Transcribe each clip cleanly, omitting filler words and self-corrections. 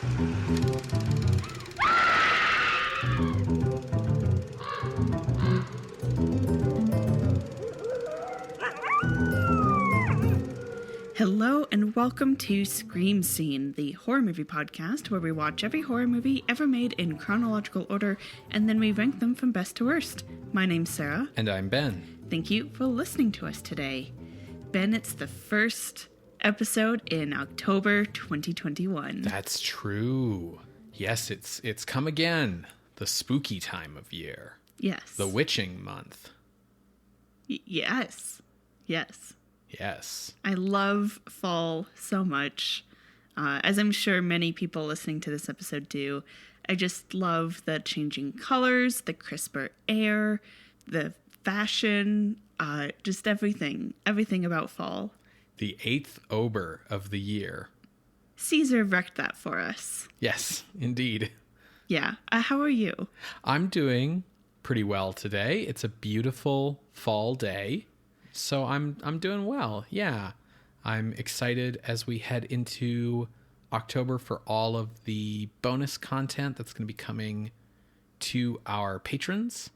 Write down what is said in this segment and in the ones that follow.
Hello and welcome to Scream Scene, the horror movie podcast where we watch every horror movie ever made in chronological order and then we rank them from best to worst. My name's Sarah. And I'm Ben. Thank you for listening to us today. Ben, it's the first episode in October 2021. That's true. Yes, it's come again. The spooky time of year. Yes. The witching month. Yes. Yes. Yes. I love fall so much, as I'm sure many people listening to this episode do. I just love the changing colors, the crisper air, the fashion, just everything about fall. The 8th Ober of the year. Caesar wrecked that for us. Yes, indeed. Yeah. How are you? I'm doing pretty well today. It's a beautiful fall day. So I'm doing well. Yeah. I'm excited as we head into October for all of the bonus content that's going to be coming to our patrons,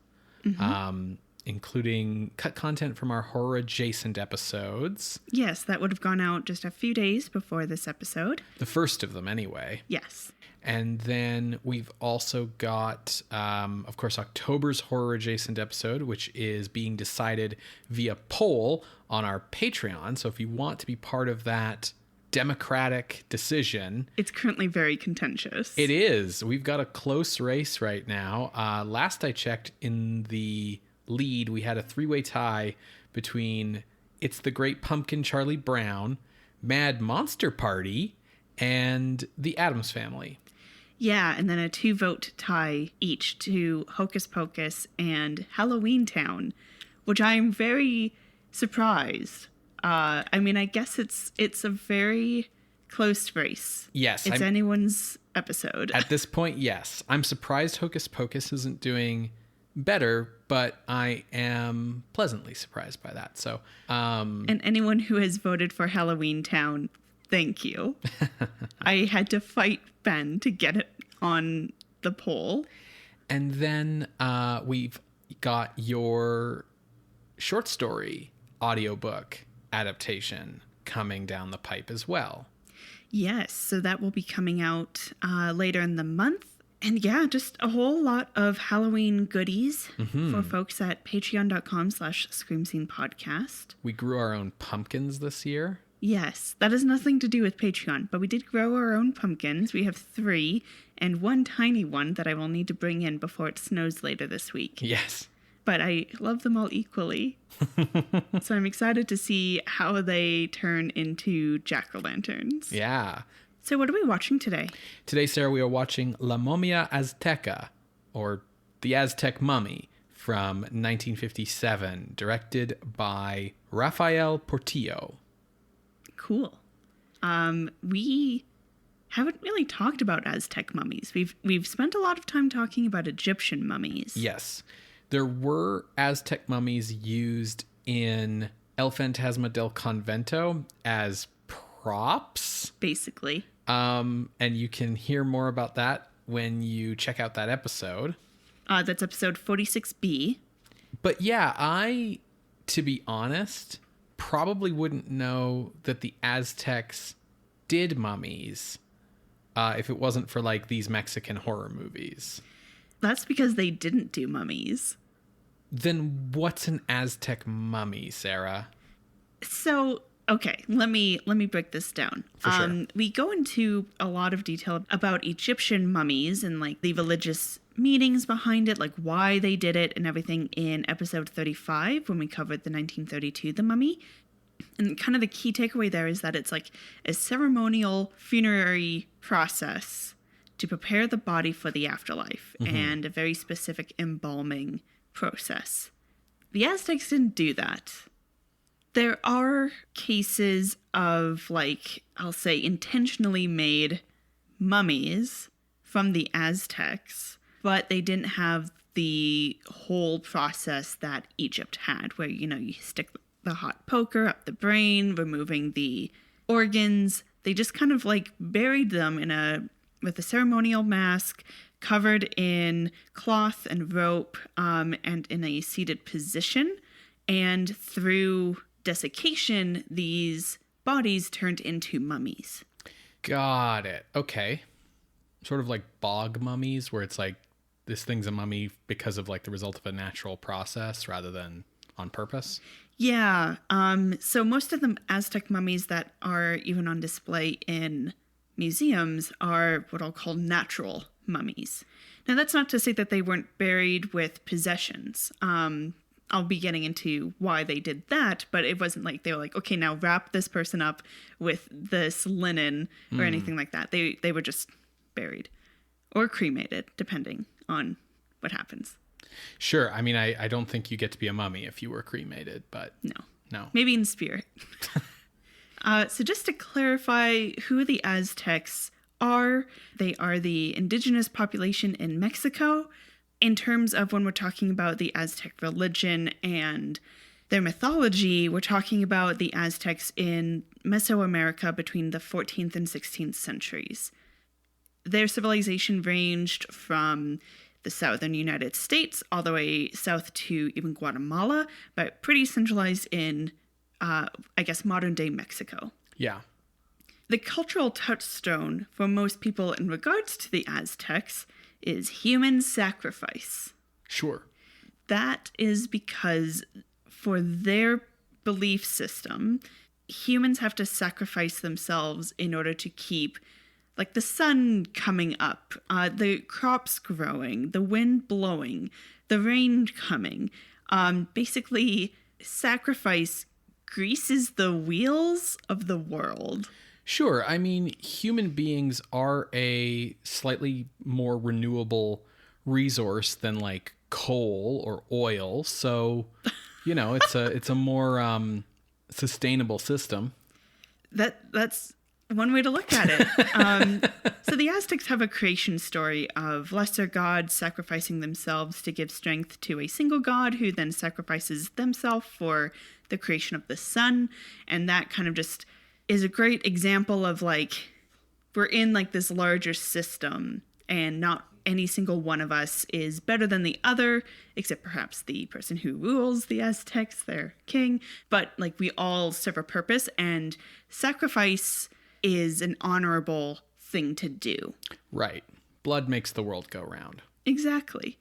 including cut content from our horror adjacent episodes. Yes, that would have gone out just a few days before this episode. The first of them anyway. Yes. And then we've also got, of course, October's horror adjacent episode, which is being decided via poll on our Patreon. So if you want to be part of that democratic decision. It's currently very contentious. It is. We've got a close race right now. Last I checked, in the lead, we had a three-way tie between It's the Great Pumpkin, Charlie Brown, Mad Monster Party, and The Addams Family. Yeah, and then a 2-vote tie each to Hocus Pocus and Halloween Town, which I'm very surprised. I mean, I guess it's a very close race. Yes. It's anyone's episode. At this point, yes. I'm surprised Hocus Pocus isn't doing better, but I am pleasantly surprised by that. So, and anyone who has voted for Halloween Town, thank you. I had to fight Ben to get it on the poll. And then we've got your short story audiobook adaptation coming down the pipe as well. Yes, so that will be coming out later in the month. And yeah, just a whole lot of Halloween goodies for folks at patreon.com/screamscenepodcast. We grew our own pumpkins this year. Yes, that has nothing to do with Patreon, but we did grow our own pumpkins. We have 3 and 1 tiny one that I will need to bring in before it snows later this week. Yes. But I love them all equally. So I'm excited to see how they turn into jack-o'-lanterns. Yeah. So what are we watching today? Today, Sarah, we are watching La Momia Azteca, or The Aztec Mummy, from 1957, directed by Rafael Portillo. Cool. We haven't really talked about Aztec mummies. We've spent a lot of time talking about Egyptian mummies. Yes. There were Aztec mummies used in El Fantasma del Convento as props. Basically. And you can hear more about that when you check out that episode. That's episode 46B. But yeah, I, to be honest, probably wouldn't know that the Aztecs did mummies if it wasn't for like these Mexican horror movies. That's because they didn't do mummies. Then what's an Aztec mummy, Sarah? So, okay, let me break this down. For sure. We go into a lot of detail about Egyptian mummies and like the religious meanings behind it, like why they did it and everything in episode 35 when we covered the 1932 The Mummy. And kind of the key takeaway there is that it's like a ceremonial funerary process to prepare the body for the afterlife and a very specific embalming process. The Aztecs didn't do that. There are cases of, like, I'll say intentionally made mummies from the Aztecs, but they didn't have the whole process that Egypt had, where, you know, you stick the hot poker up the brain, removing the organs. They just kind of like buried them in a with a ceremonial mask, covered in cloth and rope, and in a seated position. And through desiccation, these bodies turned into mummies. Got it. Okay. Sort of like bog mummies, where it's like this thing's a mummy because of like the result of a natural process rather than on purpose. Yeah. So most of the Aztec mummies that are even on display in museums are what I'll call natural mummies. Now, that's not to say that they weren't buried with possessions. I'll be getting into why they did that, but it wasn't like they were like, okay, now wrap this person up with this linen or anything like that. They were just buried or cremated, depending on what happens. Sure. I mean, I don't think you get to be a mummy if you were cremated, but no. Maybe in spirit. So just to clarify who the Aztecs are, they are the indigenous population in Mexico. In terms of when we're talking about the Aztec religion and their mythology, we're talking about the Aztecs in Mesoamerica between the 14th and 16th centuries. Their civilization ranged from the southern United States all the way south to even Guatemala, but pretty centralized in, modern-day Mexico. Yeah. The cultural touchstone for most people in regards to the Aztecs is human sacrifice. Sure. That is because for their belief system, humans have to sacrifice themselves in order to keep like the sun coming up, the crops growing, the wind blowing, the rain coming. Basically, sacrifice greases the wheels of the world. Sure. I mean, human beings are a slightly more renewable resource than like coal or oil. So, it's a more sustainable system. That's one way to look at it. So the Aztecs have a creation story of lesser gods sacrificing themselves to give strength to a single god who then sacrifices themselves for the creation of the sun. And that kind of just is a great example of like, we're in like this larger system and not any single one of us is better than the other, except perhaps the person who rules the Aztecs, their king. But like we all serve a purpose, and sacrifice is an honorable thing to do. Right. Blood makes the world go round. Exactly.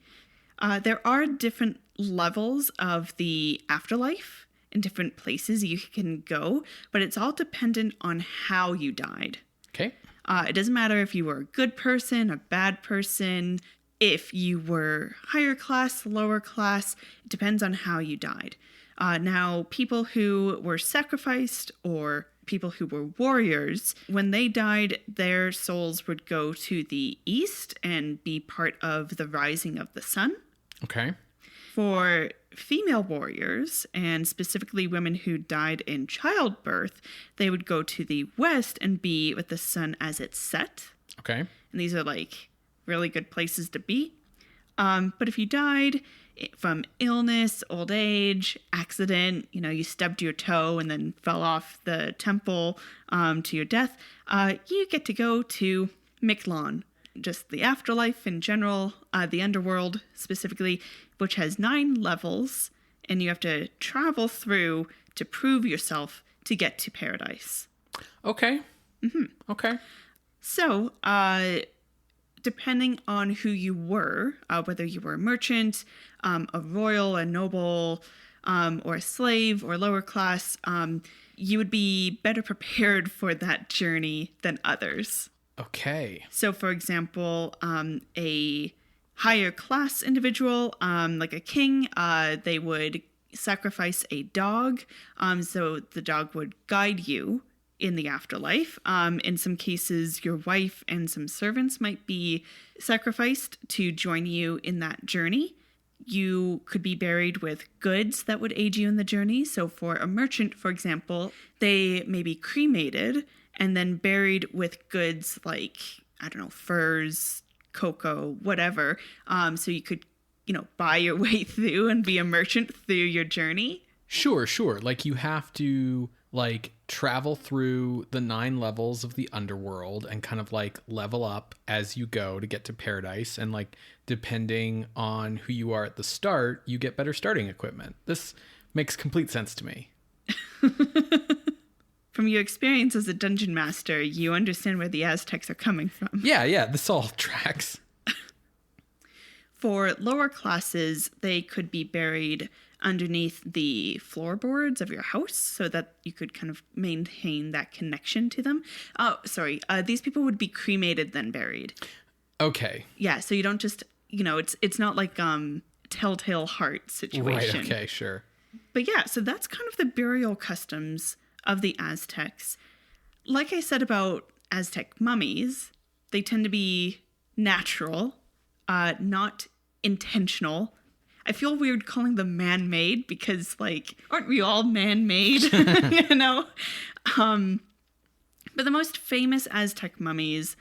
There are different levels of the afterlife in different places you can go, but it's all dependent on how you died. Okay. It doesn't matter if you were a good person, a bad person, if you were higher class, lower class. It depends on how you died. Now, people who were sacrificed or people who were warriors, when they died, their souls would go to the east and be part of the rising of the sun. Okay. For female warriors, and specifically women who died in childbirth, they would go to the west and be with the sun as it set. Okay. And these are like really good places to be. But if you died from illness, old age, accident, you stubbed your toe and then fell off the temple to your death, you get to go to Mictlan, just the afterlife in general, the underworld specifically, which has 9 levels, and you have to travel through to prove yourself to get to paradise. Okay. Mm-hmm. Okay. So, depending on who you were, whether you were a merchant, a royal, a noble, or a slave, or lower class, you would be better prepared for that journey than others. Okay. So, for example, a higher class individual, like a king, they would sacrifice a dog, so the dog would guide you in the afterlife. In some cases, your wife and some servants might be sacrificed to join you in that journey. You could be buried with goods that would aid you in the journey. So for a merchant, for example, they may be cremated and then buried with goods like, furs, cocoa, whatever. So you could, buy your way through and be a merchant through your journey. Sure. Like you have to like travel through the 9 levels of the underworld and kind of like level up as you go to get to paradise. And like, depending on who you are at the start, you get better starting equipment. This makes complete sense to me. From your experience as a dungeon master, you understand where the Aztecs are coming from. Yeah, this all tracks. For lower classes, they could be buried underneath the floorboards of your house so that you could kind of maintain that connection to them. Oh, sorry. These people would be cremated, then buried. Okay. Yeah, so you don't just, it's not like Telltale Heart situation. Right, okay, sure. But yeah, so that's kind of the burial customs of the Aztecs. Like I said about Aztec mummies, they tend to be natural, not intentional. I feel weird calling them man-made because, like, aren't we all man-made? But the most famous Aztec mummies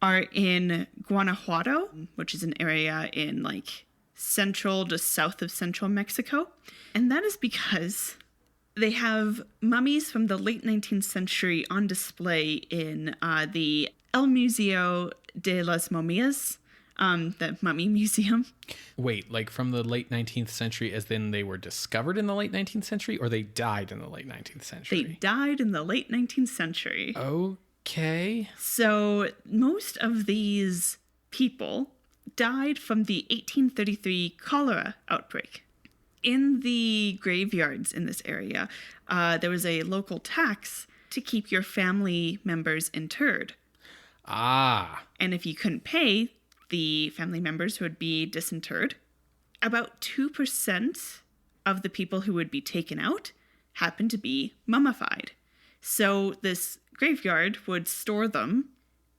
are in Guanajuato, which is an area in, like, central to south of central Mexico. And that is because they have mummies from the late 19th century on display in the El Museo de las Momias, the Mummy Museum. Wait, like from the late 19th century as in they were discovered in the late 19th century or they died in the late 19th century? They died in the late 19th century. Okay. So most of these people died from the 1833 cholera outbreak. In the graveyards in this area, there was a local tax to keep your family members interred. Ah. And if you couldn't pay, the family members would be disinterred. About 2% of the people who would be taken out happened to be mummified. So this graveyard would store them,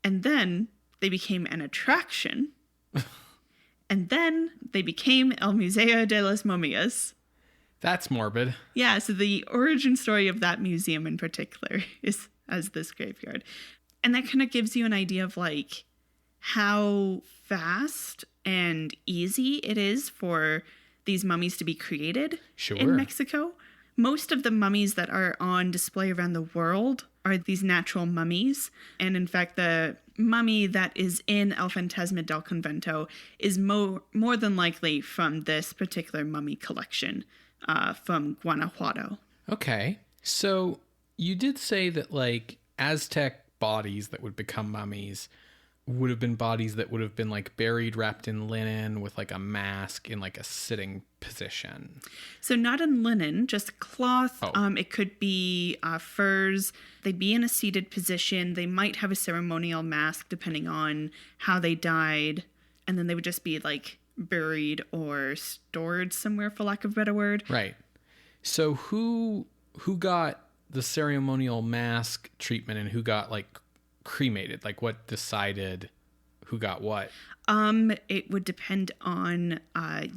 and then they became an attraction. And then they became El Museo de las Momias. That's morbid. Yeah, so the origin story of that museum in particular is as this graveyard. And that kind of gives you an idea of like how fast and easy it is for these mummies to be created in Mexico. Most of the mummies that are on display around the world are these natural mummies. And in fact, the mummy that is in El Fantasma del Convento is more than likely from this particular mummy collection from Guanajuato. Okay. So you did say that like Aztec bodies that would become mummies would have been bodies that would have been like buried, wrapped in linen with like a mask in like a sitting position. So not in linen, just cloth. Oh. It could be furs. They'd be in a seated position. They might have a ceremonial mask depending on how they died. And then they would just be like buried or stored somewhere, for lack of a better word. Right. So who got the ceremonial mask treatment and who got like cremated? Like what decided who got what? It would depend on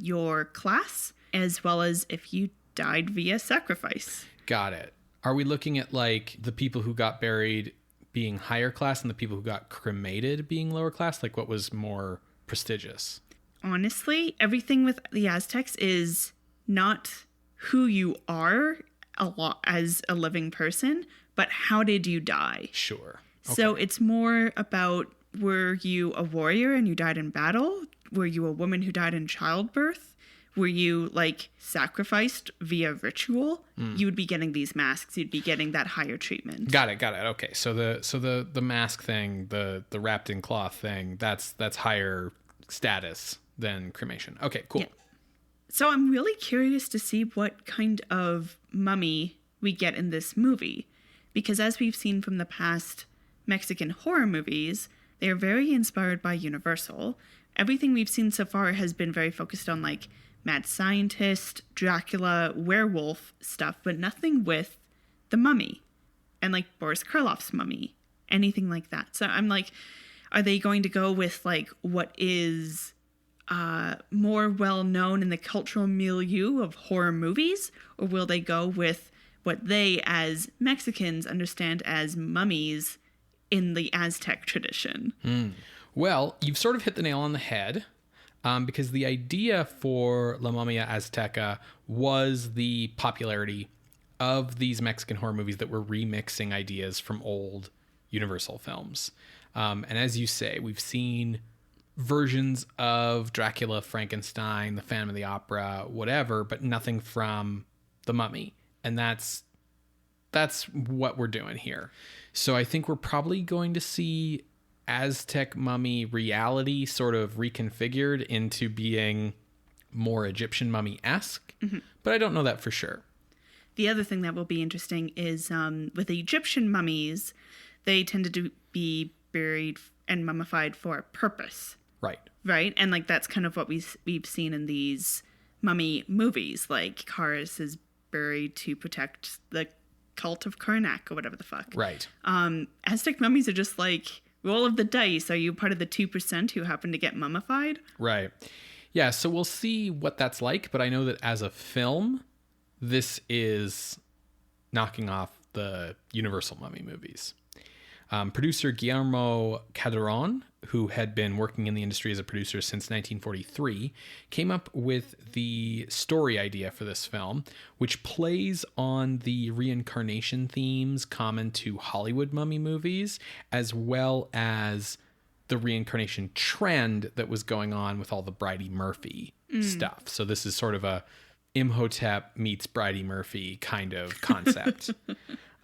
your class as well as if you died via sacrifice. Got it. Are we looking at like the people who got buried being higher class and the people who got cremated being lower class? Like what was more prestigious? Honestly, everything with the Aztecs is not who you are as a living person, but how did you die? Sure. Okay. So it's more about, were you a warrior and you died in battle? Were you a woman who died in childbirth? Were you like sacrificed via ritual? You would be getting these masks. You'd be getting that higher treatment. Got it. Okay. So the mask thing, the wrapped in cloth thing, that's higher status than cremation. Okay, cool. Yeah. So I'm really curious to see what kind of mummy we get in this movie, because as we've seen from the past Mexican horror movies, they are very inspired by Universal. Everything we've seen so far has been very focused on like mad scientist, Dracula, werewolf stuff, but nothing with the mummy and like Boris Karloff's mummy, anything like that. So I'm like, are they going to go with like what is more well known in the cultural milieu of horror movies, or will they go with what they as Mexicans understand as mummies in the Aztec tradition? Well, you've sort of hit the nail on the head, because the idea for La Momia Azteca was the popularity of these Mexican horror movies that were remixing ideas from old Universal films. And as you say, we've seen versions of Dracula, Frankenstein, the Phantom of the Opera, whatever, but nothing from the Mummy. And that's what we're doing here. So I think we're probably going to see Aztec mummy reality sort of reconfigured into being more Egyptian mummy-esque, but I don't know that for sure. The other thing that will be interesting is with the Egyptian mummies, they tended to be buried and mummified for a purpose. Right? And like that's kind of what we've seen in these mummy movies. Like Karis is buried to protect the cult of Karnak or whatever the fuck. Right. Aztec mummies are just like, roll of the dice. Are you part of the 2% who happen to get mummified? Right. Yeah, so we'll see what that's like, but I know that as a film, this is knocking off the Universal Mummy movies. Producer Guillermo Calderón, who had been working in the industry as a producer since 1943, came up with the story idea for this film, which plays on the reincarnation themes common to Hollywood mummy movies, as well as the reincarnation trend that was going on with all the Bridey Murphy stuff. So this is sort of a Imhotep meets Bridey Murphy kind of concept.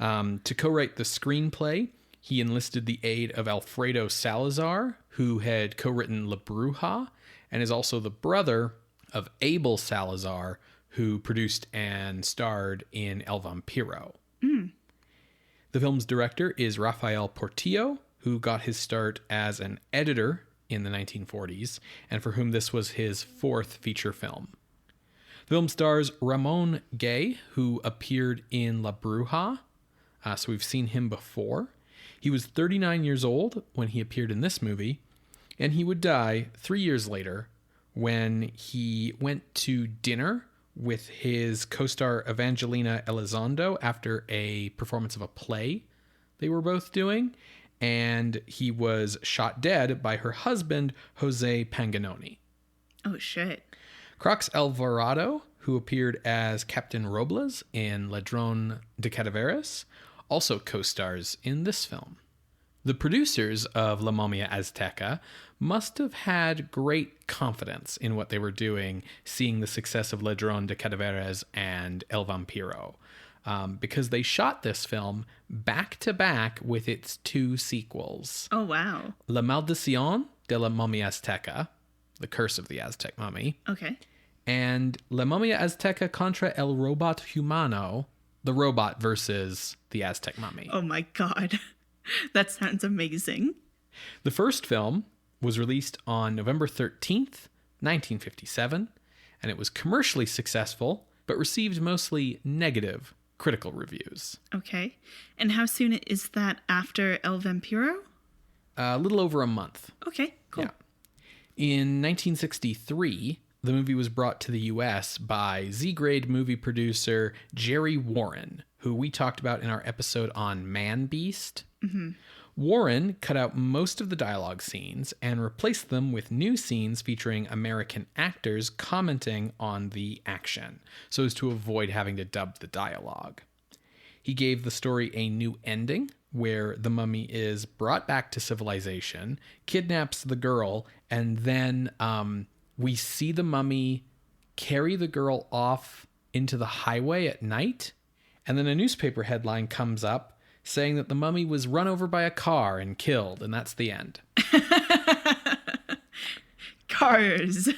To co-write the screenplay, he enlisted the aid of Alfredo Salazar, who had co-written La Bruja, and is also the brother of Abel Salazar, who produced and starred in El Vampiro. The film's director is Rafael Portillo, who got his start as an editor in the 1940s, and for whom this was his fourth feature film. The film stars Ramón Gay, who appeared in La Bruja, so we've seen him before. He was 39 years old when he appeared in this movie, and he would die 3 years later when he went to dinner with his co-star Evangelina Elizondo after a performance of a play they were both doing, and he was shot dead by her husband, Jose Panganoni. Oh, shit. Crox Alvarado, who appeared as Captain Robles in Ladrón de Cadaveras, also co-stars in this film. The producers of La Momia Azteca must have had great confidence in what they were doing, seeing the success of Ladrón de Cadaveras and El Vampiro, because they shot this film back-to-back with its two sequels. Oh, wow. La Maldición de la Momia Azteca, The Curse of the Aztec Mummy. Okay. And La Momia Azteca contra el Robot Humano, the robot versus the Aztec mummy. Oh my God. That sounds amazing. The first film was released on November 13th, 1957, and it was commercially successful, but received mostly negative critical reviews. Okay. And how soon is that after El Vampiro? A little over a month. Okay, cool. Yeah. In 1963, the movie was brought to the U.S. by Z-grade movie producer Jerry Warren, who we talked about in our episode on Man Beast. Warren cut out most of the dialogue scenes and replaced them with new scenes featuring American actors commenting on the action, so as to avoid having to dub the dialogue. He gave the story a new ending, where the mummy is brought back to civilization, kidnaps the girl, and then we see the mummy carry the girl off into the highway at night, and then a newspaper headline comes up saying that the mummy was run over by a car and killed, and that's the end. Cars.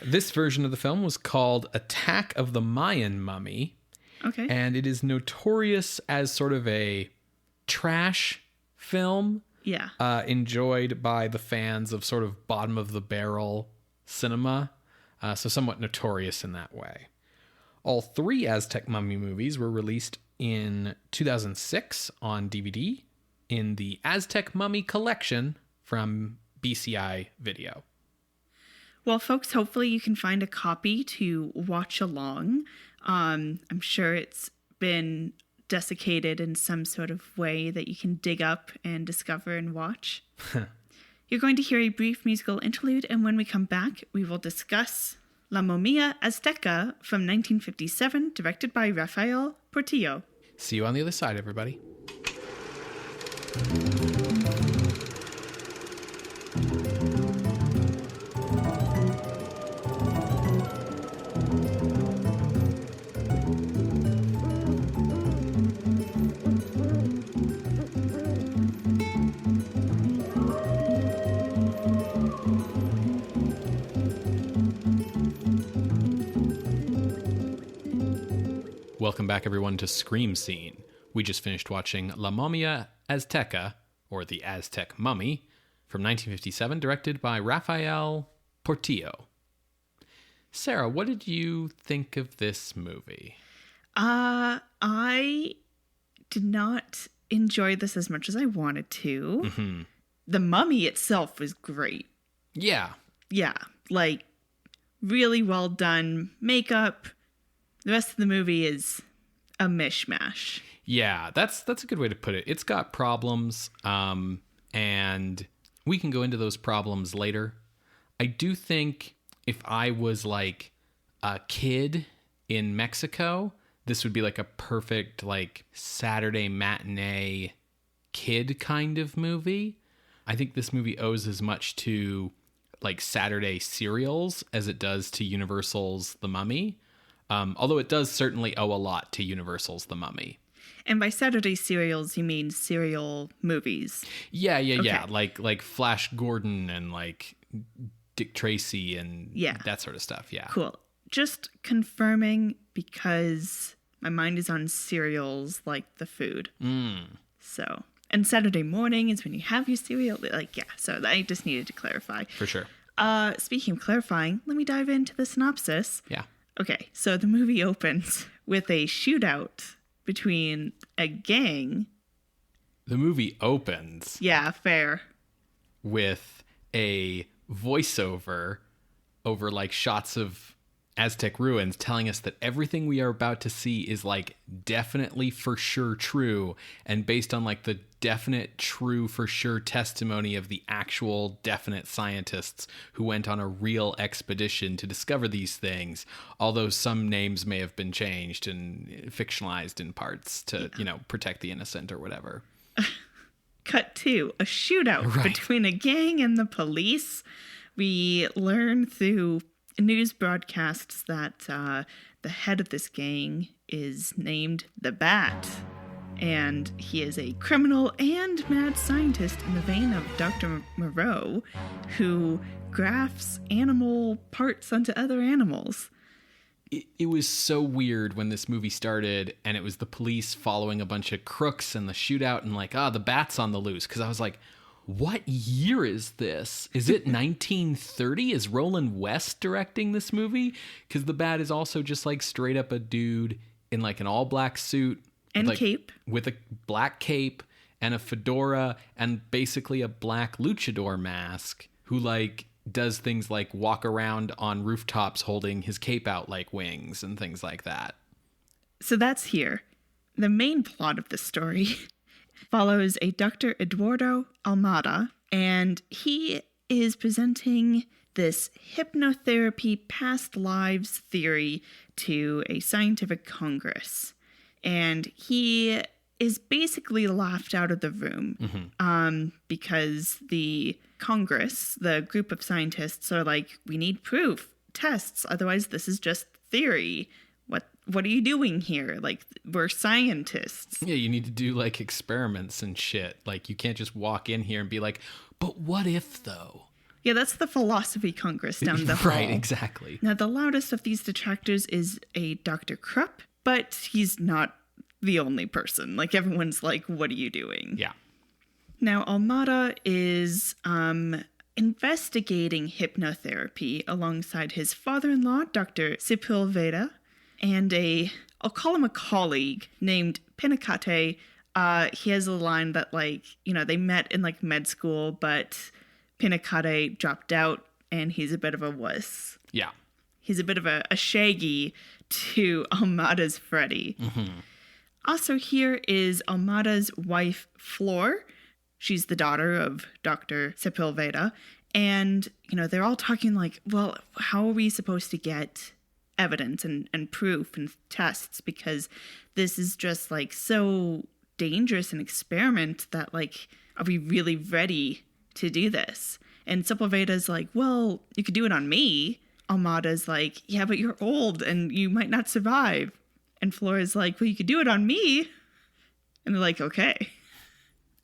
This version of the film was called Attack of the Mayan Mummy, Okay. and it is notorious as sort of a trash film. Yeah. Enjoyed by the fans of sort of bottom-of-the-barrel cinema, so somewhat notorious in that way. All three Aztec mummy movies were released in 2006 on DVD in the Aztec Mummy Collection from BCI Video. Well, folks, hopefully you can find a copy to watch along. I'm sure it's been desiccated in some sort of way that you can dig up and discover and watch. You're going to hear a brief musical interlude, and when we come back, we will discuss La Momia Azteca from 1957, directed by Rafael Portillo. See you on the other side, everybody. Welcome back, everyone, to Scream Scene. We just finished watching La Momia Azteca, or The Aztec Mummy, from 1957, directed by Rafael Portillo. Sarah, what did you think of this movie? I did not enjoy this as much as I wanted to. Mm-hmm. The mummy itself was great. Yeah. Yeah, like, really well done makeup. The rest of the movie is a mishmash. Yeah, that's a good way to put it. It's got problems, and we can go into those problems later. I do think if I was like a kid in Mexico, this would be like a perfect like Saturday matinee kid kind of movie. I think this movie owes as much to like Saturday serials as it does to Universal's The Mummy. Although it does certainly owe a lot to Universal's The Mummy. And by Saturday serials, you mean serial movies? Yeah. Like Flash Gordon and like Dick Tracy and that sort of stuff. Yeah. Cool. Just confirming because my mind is on cereals like the food. So, and Saturday morning is when you have your cereal. Like, yeah. So I just needed to clarify. For sure. Speaking of clarifying, let me dive into the synopsis. Yeah. Okay, so the movie opens with a shootout between a gang. The movie opens. Yeah, fair. With a voiceover over like shots of Aztec ruins telling us that everything we are about to see is like definitely for sure true and based on like the definite true for sure testimony of the actual definite scientists who went on a real expedition to discover these things, although some names may have been changed and fictionalized in parts to, protect the innocent or whatever. Cut to a shootout between a gang and the police. We learn through news broadcasts that the head of this gang is named the Bat, and he is a criminal and mad scientist in the vein of Dr. Moreau, who grafts animal parts onto other animals. It was so weird when this movie started and it was the police following a bunch of crooks and the shootout and like, the Bat's on the loose. Because I was like, what year is this? Is it 1930? Is Roland West directing this movie? Because the Bat is also just like straight up a dude in like an all black suit. And like, cape. With a black cape and a fedora and basically a black luchador mask who like does things like walk around on rooftops holding his cape out like wings and things like that. So that's here. The main plot of the story follows a Dr. Eduardo Almada, and he is presenting this hypnotherapy past lives theory to a scientific congress. And he is basically laughed out of the room because the congress, the group of scientists, are like, we need proof, tests, otherwise this is just theory. What are you doing here? Like, we're scientists. Yeah, you need to do like experiments and shit. Like, you can't just walk in here and be like, but what if though? Yeah, that's the philosophy congress down the hall. Right, exactly. Now, the loudest of these detractors is a Dr. Krupp, but he's not the only person. Like, everyone's like, what are you doing? Yeah. Now, Almada is investigating hypnotherapy alongside his father-in-law, Dr. Sepulveda, and I'll call him a colleague named Pinacate. He has a line that, like, they met in, like, med school, but Pinacate dropped out, and he's a bit of a wuss. Yeah. He's a bit of a shaggy to Almada's Freddy. Also here is Almada's wife, Flor. She's the daughter of Dr. Sepulveda. And, they're all talking like, well, how are we supposed to get evidence and proof and tests? Because this is just like so dangerous an experiment that like, are we really ready to do this? And Sepulveda's like, well, you could do it on me. Almada's like, yeah, but you're old and you might not survive. And Flora's like, well, you could do it on me. And they're like, okay.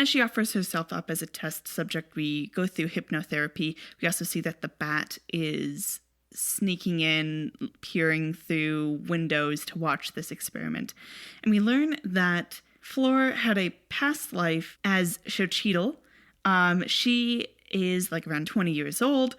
As she offers herself up as a test subject, we go through hypnotherapy. We also see that the bat is sneaking in, peering through windows to watch this experiment. And we learn that Flora had a past life as Xochitl. She is like around 20 years old.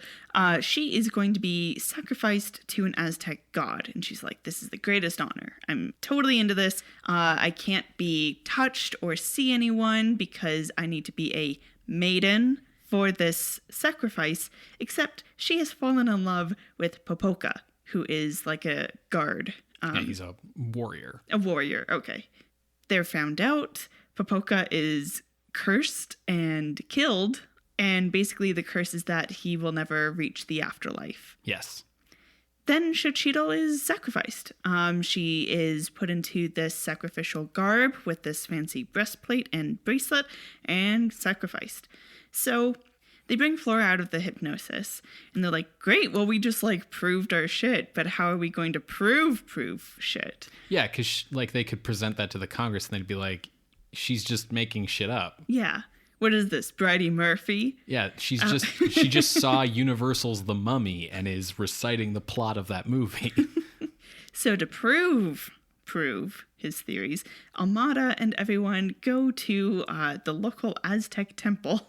She is going to be sacrificed to an Aztec god. And she's like, this is the greatest honor. I'm totally into this. I can't be touched or see anyone because I need to be a maiden for this sacrifice, except she has fallen in love with Popoka, who is like a guard. Yeah, he's a warrior. A warrior, okay. They're found out. Popoka is cursed and killed. And basically the curse is that he will never reach the afterlife. Yes. Then Xochitl is sacrificed. She is put into this sacrificial garb with this fancy breastplate and bracelet and sacrificed. So they bring Flora out of the hypnosis and they're like, great, well, we just like proved our shit, but how are we going to prove shit? Yeah, because like they could present that to the Congress and they'd be like, she's just making shit up. Yeah. What is this, Bridey Murphy? Yeah, she just saw Universal's The Mummy and is reciting the plot of that movie. So to prove his theories, Almada and everyone go to the local Aztec temple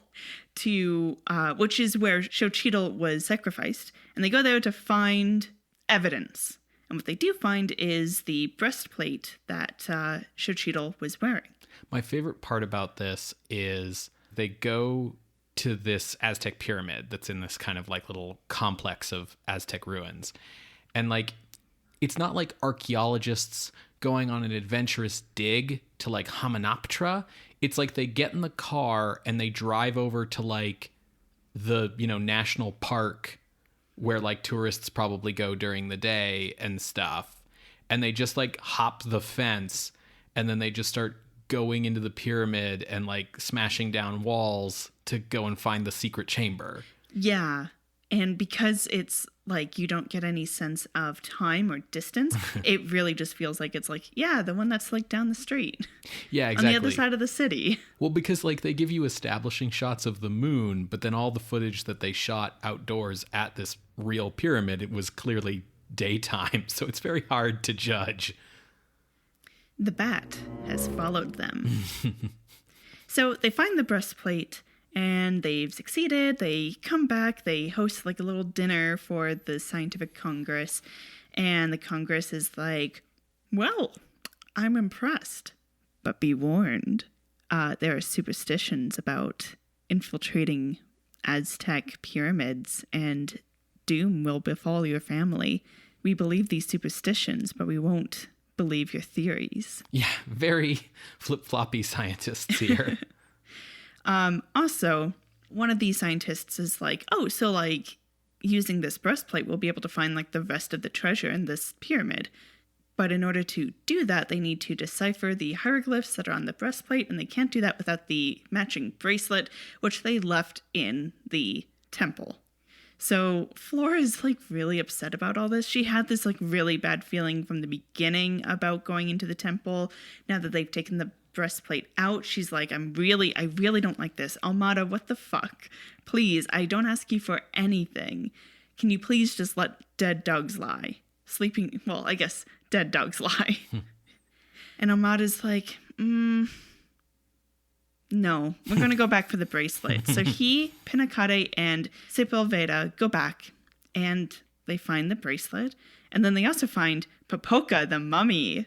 to which is where Xochitl was sacrificed, and they go there to find evidence. And what they do find is the breastplate that Xochitl was wearing. My favorite part about this is they go to this Aztec pyramid that's in this kind of like little complex of Aztec ruins. And like, it's not like archaeologists going on an adventurous dig to like Hamunaptra. It's like they get in the car and they drive over to like the, national park where like tourists probably go during the day and stuff. And they just like hop the fence and then they just start going into the pyramid and like smashing down walls to go and find the secret chamber. Yeah. And because it's like you don't get any sense of time or distance, it really just feels like it's like, yeah, the one that's like down the street. Yeah, exactly. On the other side of the city. Well, because like they give you establishing shots of the moon, but then all the footage that they shot outdoors at this real pyramid, it was clearly daytime. So it's very hard to judge. The bat has followed them. So they find the breastplate and they've succeeded. They come back. They host like a little dinner for the scientific congress. And the congress is like, well, I'm impressed. But be warned, there are superstitions about infiltrating Aztec pyramids and doom will befall your family. We believe these superstitions, but we won't believe your theories. Yeah, very flip-floppy scientists here. Also, one of these scientists is like, oh, so like using this breastplate, we'll be able to find like the rest of the treasure in this pyramid. But in order to do that, they need to decipher the hieroglyphs that are on the breastplate, and they can't do that without the matching bracelet, which they left in the temple. So Flora is like really upset about all this. She had this like really bad feeling from the beginning about going into the temple. Now that they've taken the breastplate out, she's like, I really don't like this. Almada, what the fuck? Please, I don't ask you for anything. Can you please just let dead dogs lie? I guess dead dogs lie. And Almada's like, no, we're going to go back for the bracelet. So he, Pinacate, and Sepulveda go back and they find the bracelet. And then they also find Popoka, the mummy.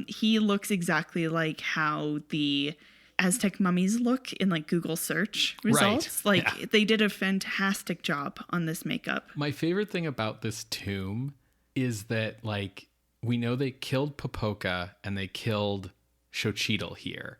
He looks exactly like how the Aztec mummies look in like Google search results. Right. Like they did a fantastic job on this makeup. My favorite thing about this tomb is that like we know they killed Popoka and they killed Xochitl here.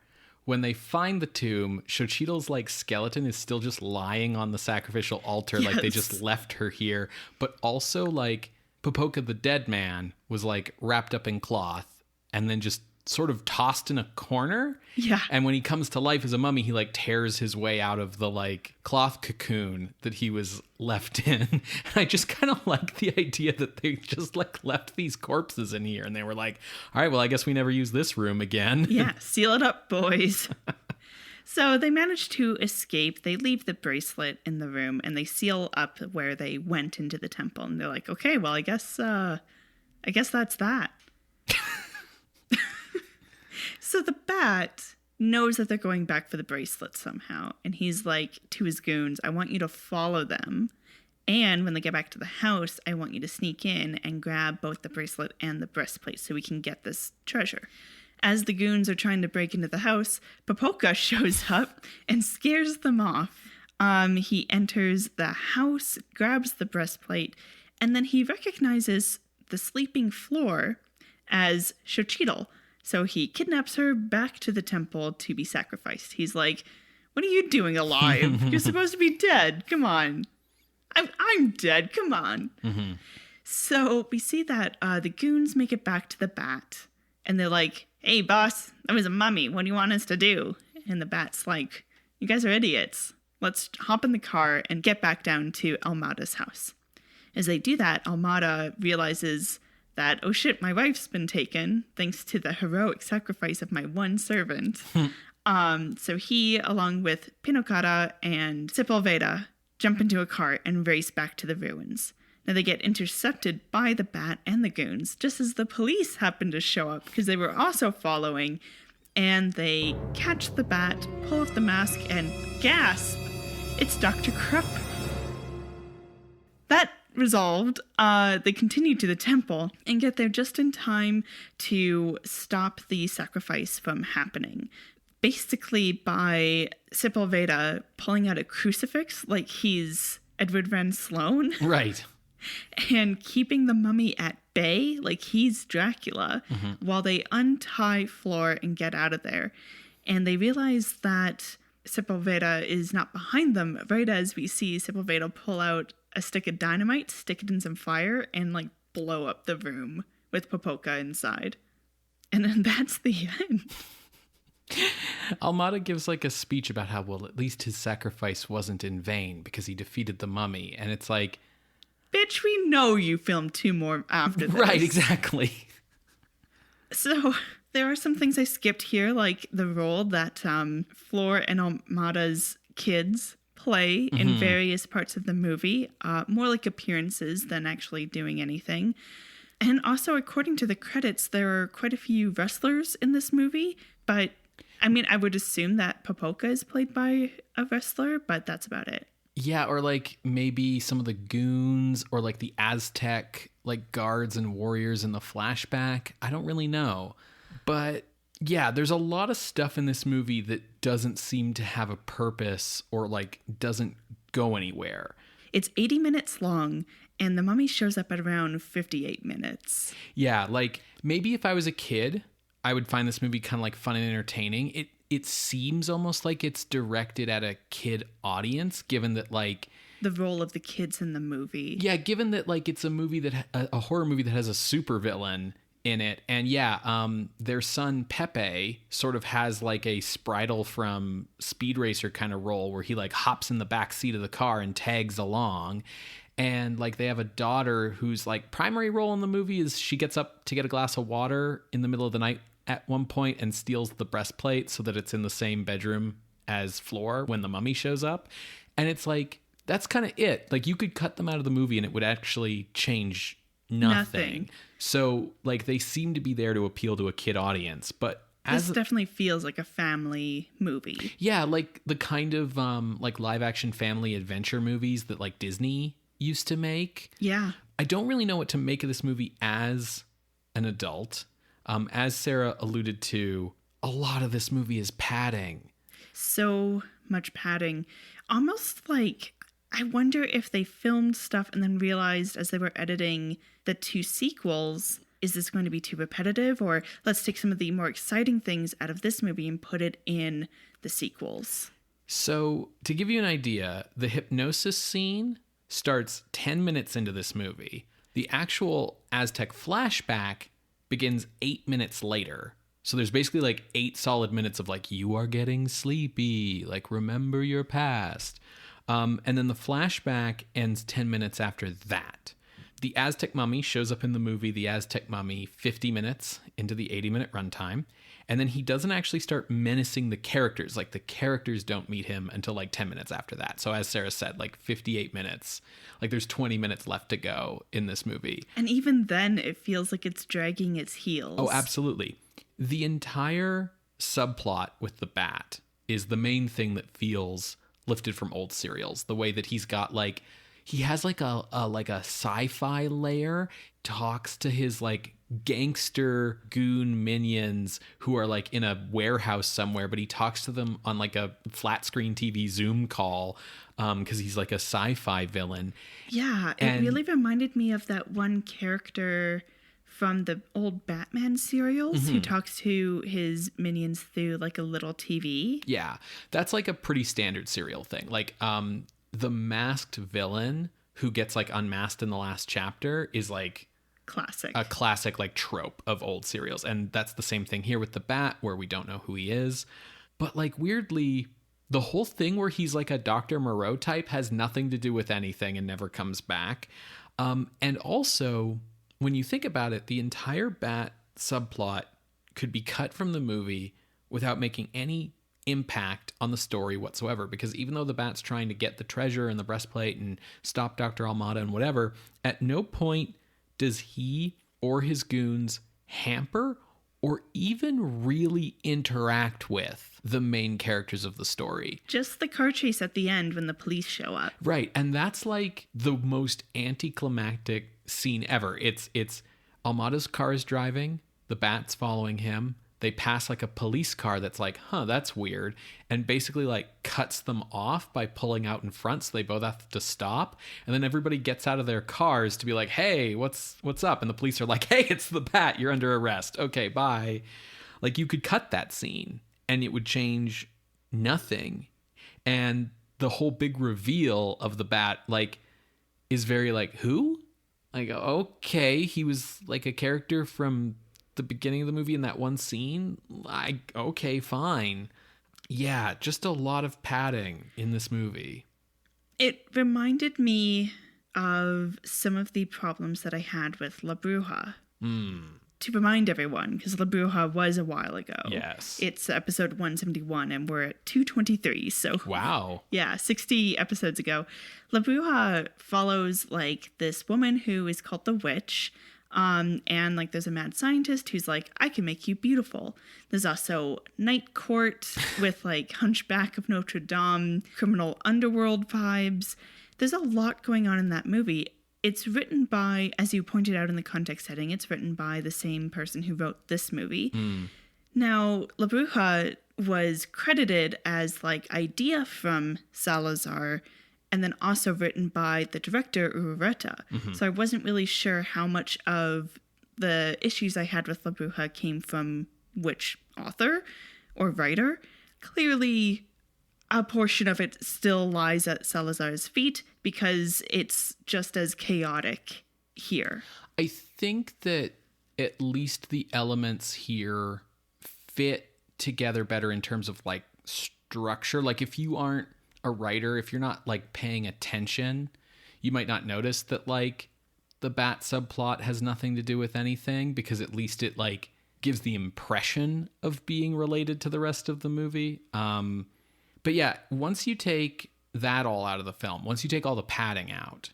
when they find the tomb, Xochitl's like skeleton is still just lying on the sacrificial altar. Like they just left her here. But also like Popoka the dead man was like wrapped up in cloth and then just sort of tossed in a corner. Yeah. And when he comes to life as a mummy, he like tears his way out of the like cloth cocoon that he was left in. And I just kind of like the idea that they just like left these corpses in here and they were like, all right, well, I guess we never use this room again. Yeah, seal it up, boys. So they manage to escape. They leave the bracelet in the room and they seal up where they went into the temple. And they're like, okay, well, I guess that's that. So the bat knows that they're going back for the bracelet somehow. And he's like to his goons, I want you to follow them. And when they get back to the house, I want you to sneak in and grab both the bracelet and the breastplate so we can get this treasure. As the goons are trying to break into the house, Popoka shows up and scares them off. He enters the house, grabs the breastplate, and then he recognizes the sleeping Floor as Xochitl. So he kidnaps her back to the temple to be sacrificed. He's like, what are you doing alive? You're supposed to be dead. Come on. I'm dead. Come on. Mm-hmm. So we see that the goons make it back to the bat. And they're like, hey, boss, that was a mummy. What do you want us to do? And the bat's like, you guys are idiots. Let's hop in the car and get back down to Almada's house. As they do that, Almada realizes that, oh shit, my wife's been taken thanks to the heroic sacrifice of my one servant. So he, along with Pinocchio and Sepulveda, jump into a cart and race back to the ruins. Now they get intercepted by the bat and the goons, just as the police happen to show up because they were also following. And they catch the bat, pull off the mask, and gasp, it's Dr. Krupp. That resolved, they continue to the temple and get there just in time to stop the sacrifice from happening. Basically by Sepulveda pulling out a crucifix like he's Edward Van Sloan. Right. And keeping the mummy at bay like he's Dracula, while they untie Floor and get out of there. And they realize that Sepulveda is not behind them, right as we see Sepulveda pull out a stick of dynamite, stick it in some fire, and like blow up the room with Popoka inside. And then that's the end. Almada gives like a speech about how, well, at least his sacrifice wasn't in vain because he defeated the mummy. And it's like, bitch, we know you filmed 2 more after this. Right, exactly. So there are some things I skipped here, like the role that Floor and Almada's kids play in various parts of the movie, more like appearances than actually doing anything. And also, according to the credits, there are quite a few wrestlers in this movie, but I mean, I would assume that Popoka is played by a wrestler, but that's about it. Yeah, or like maybe some of the goons or like the Aztec like guards and warriors in the flashback. I don't really know. But yeah, there's a lot of stuff in this movie that doesn't seem to have a purpose or like doesn't go anywhere. It's 80 minutes long and the mummy shows up at around 58 minutes. Yeah, like maybe if I was a kid, I would find this movie kind of like fun and entertaining. It seems almost like it's directed at a kid audience, given that like the role of the kids in the movie. Yeah, given that like it's a movie that a horror movie that has a supervillain in it, and yeah, their son Pepe sort of has like a Spritle from Speed Racer kind of role where he like hops in the back seat of the car and tags along. And like they have a daughter whose like primary role in the movie is she gets up to get a glass of water in the middle of the night at one point and steals the breastplate so that it's in the same bedroom as Floor when the mummy shows up. And it's like, that's kind of it. Like you could cut them out of the movie and it would actually change nothing. So like they seem to be there to appeal to a kid audience, but this definitely feels like a family movie. Yeah, like the kind of like live action family adventure movies that like Disney used to make. Yeah. I don't really know what to make of this movie as an adult. As Sarah alluded to, a lot of this movie is padding. So much padding. Almost like, I wonder if they filmed stuff and then realized as they were editing the 2 sequels is this going to be too repetitive? Or let's take some of the more exciting things out of this movie and put it in the sequels. So to give you an idea, the hypnosis scene starts 10 minutes into this movie. The actual Aztec flashback begins 8 minutes later. So there's basically like 8 solid minutes of like, you are getting sleepy, like remember your past. And then the flashback ends 10 minutes after that. The Aztec mummy shows up in the movie The Aztec Mummy 50 minutes into the 80-minute runtime. And then he doesn't actually start menacing the characters. Like the characters don't meet him until like 10 minutes after that. So as Sarah said, like 58 minutes. Like there's 20 minutes left to go in this movie. And even then, it feels like it's dragging its heels. Oh, absolutely. The entire subplot with the bat is the main thing that feels lifted from old serials. The way that he's got like, he has like a sci-fi layer, talks to his like gangster goon minions who are like in a warehouse somewhere, but he talks to them on like a flat screen TV Zoom call because he's like a sci-fi villain. Yeah, it really reminded me of that one character from the old Batman serials who talks to his minions through like a little TV. Yeah, that's like a pretty standard serial thing. Like the masked villain who gets like unmasked in the last chapter is like a classic like trope of old serials. And that's the same thing here with the bat, where we don't know who he is. But like weirdly, the whole thing where he's like a Dr. Moreau type has nothing to do with anything and never comes back. And also, when you think about it, the entire bat subplot could be cut from the movie without making any impact on the story whatsoever. Because even though the bat's trying to get the treasure and the breastplate and stop Dr. Almada and whatever, at no point does he or his goons hamper or even really interact with the main characters of the story. Just the car chase at the end when the police show up. Right. And that's like the most anticlimactic scene ever. It's Almada's car is driving, the bat's following him. They pass like a police car that's like, that's weird, and basically like cuts them off by pulling out in front, so they both have to stop. And then everybody gets out of their cars to be like, hey, what's up? And the police are like, hey, it's the bat, you're under arrest. Okay, bye. Like you could cut that scene and it would change nothing. And the whole big reveal of the bat like is very like, who? I go, okay, he was like a character from the beginning of the movie in that one scene. Okay, fine. Yeah, just a lot of padding in this movie. It reminded me of some of the problems that I had with La Bruja. To remind everyone, because La Bruja was a while ago. Yes. It's episode 171 and we're at 223. So wow. Yeah, 60 episodes ago. La Bruja follows like this woman who is called the Witch. And like there's a mad scientist who's like, I can make you beautiful. There's also Night Court with like Hunchback of Notre Dame, criminal underworld vibes. There's a lot going on in that movie. It's written by, as you pointed out in the context setting, it's written by the same person who wrote this movie. Now, La Bruja was credited as like idea from Salazar, and then also written by the director, Urareta. So I wasn't really sure how much of the issues I had with La Bruja came from which author or writer. Clearly, a portion of it still lies at Salazar's feet because it's just as chaotic here. I think that at least the elements here fit together better in terms of like structure. Like if you aren't a writer, if you're not like paying attention, you might not notice that like the bat subplot has nothing to do with anything, because at least it like gives the impression of being related to the rest of the movie. But yeah, once you take that all out of the film, once you take all the padding out,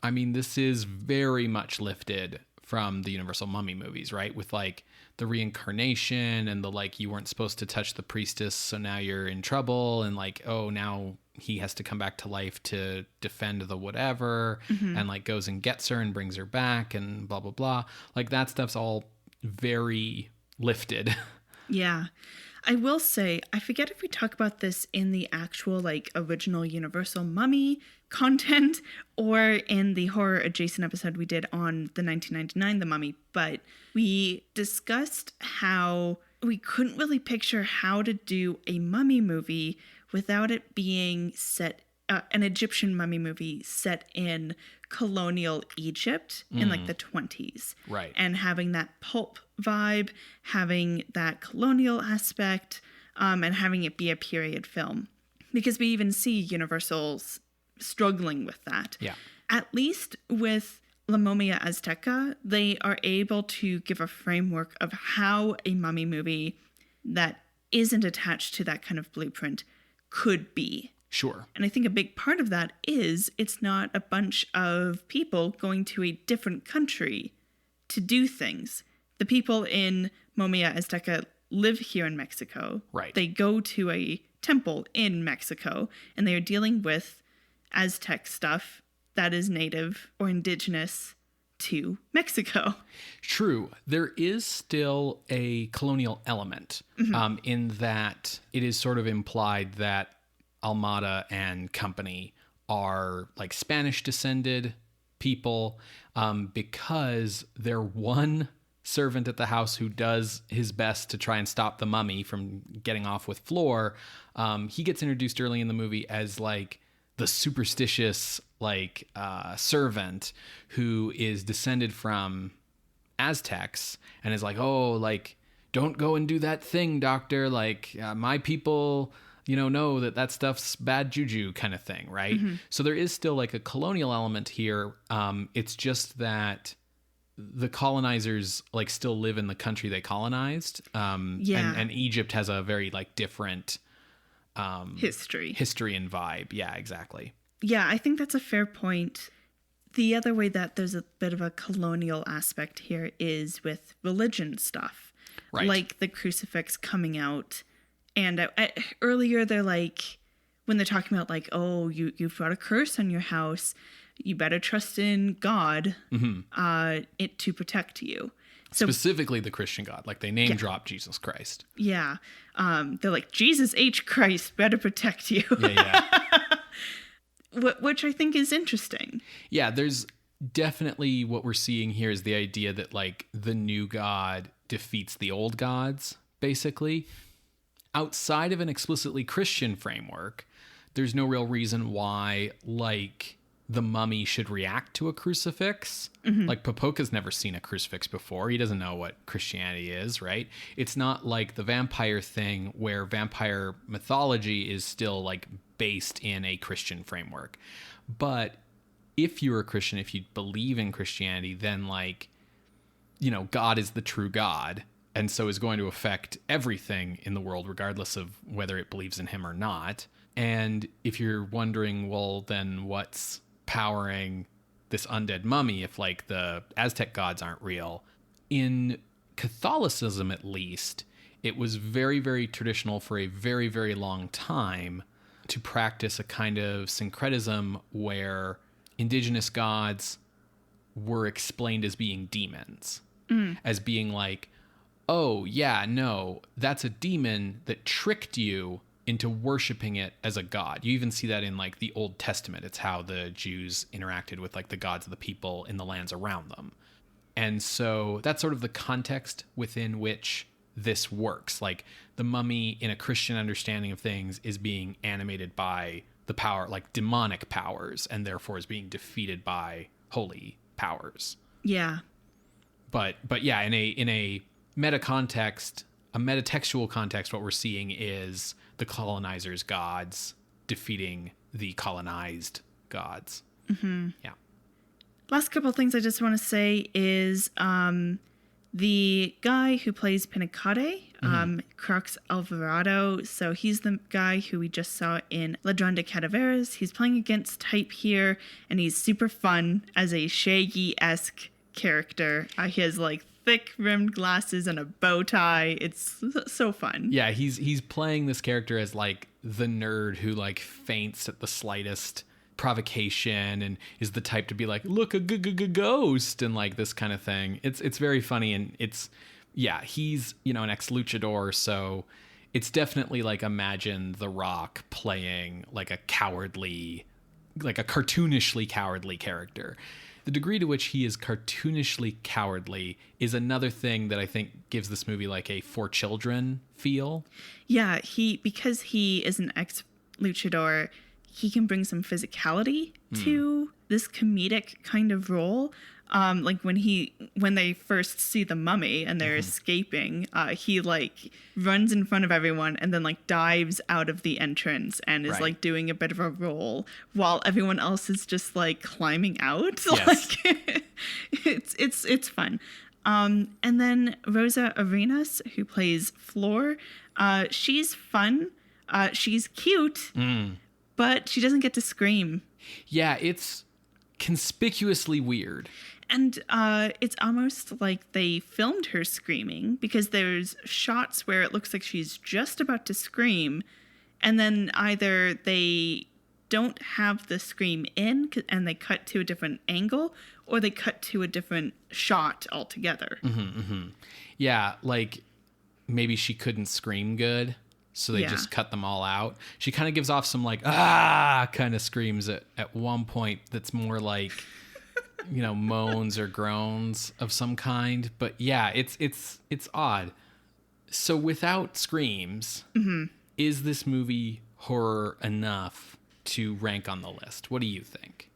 I mean, this is very much lifted from the Universal Mummy movies, right? With like the reincarnation and the like, you weren't supposed to touch the priestess, so now you're in trouble, and like, oh, now he has to come back to life to defend the whatever, and like goes and gets her and brings her back and blah blah blah. Like that stuff's all very lifted. Yeah. I will say, I forget if we talk about this in the actual like original Universal Mummy content or in the horror adjacent episode we did on the 1999 The Mummy, but we discussed how we couldn't really picture how to do a mummy movie without it being set, an Egyptian mummy movie set in colonial Egypt in like the 20s. Right. And having that pulp vibe, having that colonial aspect, and having it be a period film. Because we even see Universal's struggling with that. Yeah. At least with La Momia Azteca, they are able to give a framework of how a mummy movie that isn't attached to that kind of blueprint could be. Sure. And I think a big part of that is it's not a bunch of people going to a different country to do things. The people in Momia Azteca live here in Mexico. Right. They go to a temple in Mexico, and they are dealing with Aztec stuff that is native or indigenous to Mexico. True. There is still a colonial element in that it is sort of implied that Almada and company are like Spanish descended people because they're one servant at the house who does his best to try and stop the mummy from getting off with Floor. He gets introduced early in the movie as like the superstitious like servant who is descended from Aztecs and is like, oh, like, don't go and do that thing, doctor. Like my people, know that stuff's bad juju kind of thing. Right. So there is still like a colonial element here. It's just that the colonizers like still live in the country they colonized. And Egypt has a very like different history and vibe. Yeah, exactly. Yeah, I think that's a fair point. The other way that there's a bit of a colonial aspect here is with religion stuff. Right. Like the crucifix coming out. And earlier they're like, when they're talking about like, oh, you've brought a curse on your house, you better trust in God it to protect you. So, specifically the Christian God, like they name drop Jesus Christ. Yeah. They're like, Jesus H. Christ better protect you. Yeah. Which I think is interesting. Yeah, there's definitely what we're seeing here is the idea that like the new God defeats the old gods, basically. Outside of an explicitly Christian framework, there's no real reason why like the mummy should react to a crucifix. Like Popoca's never seen a crucifix before. He doesn't know what Christianity is, right? It's not like the vampire thing where vampire mythology is still like based in a Christian framework. But if you're a Christian, if you believe in Christianity, then like, God is the true God and so is going to affect everything in the world, regardless of whether it believes in him or not. And if you're wondering, well, then what's powering this undead mummy if like the Aztec gods aren't real? In Catholicism, at least, it was very, very traditional for a very, very long time to practice a kind of syncretism where indigenous gods were explained as being demons, as being like, oh, yeah, no, that's a demon that tricked you into worshiping it as a god. You even see that in like the Old Testament. It's how the Jews interacted with like the gods of the people in the lands around them. And so that's sort of the context within which this works. Like the mummy in a Christian understanding of things is being animated by the power, like demonic powers, and therefore is being defeated by holy powers. Yeah. But yeah, in a meta context, a metatextual context, what we're seeing is the colonizers' gods defeating the colonized gods. Yeah. Last couple of things I just want to say is the guy who plays Pinicate, Crox Alvarado. So he's the guy who we just saw in Ladrón de Cadaveras. He's playing against type here, and he's super fun as a Shaggy-esque character. He has like thick rimmed glasses and a bow tie. It's so fun. Yeah, he's playing this character as like the nerd who like faints at the slightest provocation and is the type to be like, look, a ghost, and like this kind of thing. It's very funny, and it's, yeah, he's, an ex-luchador, so it's definitely like imagine The Rock playing like a cowardly like a cartoonishly cowardly character. The degree to which he is cartoonishly cowardly is another thing that I think gives this movie like a for children feel. Yeah, because he is an ex-luchador, he can bring some physicality to this comedic kind of role. Like when they first see the mummy and they're escaping, he like runs in front of everyone and then like dives out of the entrance and is like doing a bit of a roll while everyone else is just like climbing out. Yes. Like it's fun. And then Rosa Arenas, who plays Flor, she's fun. She's cute, but she doesn't get to scream. Yeah, it's conspicuously weird. And it's almost like they filmed her screaming, because there's shots where it looks like she's just about to scream, and then either they don't have the scream in and they cut to a different angle, or they cut to a different shot altogether. Yeah, like maybe she couldn't scream good, so they just cut them all out. She kind of gives off some like kind of screams at one point that's more like moans or groans of some kind. But yeah, it's odd. So without screams, is this movie horror enough to rank on the list? What do you think?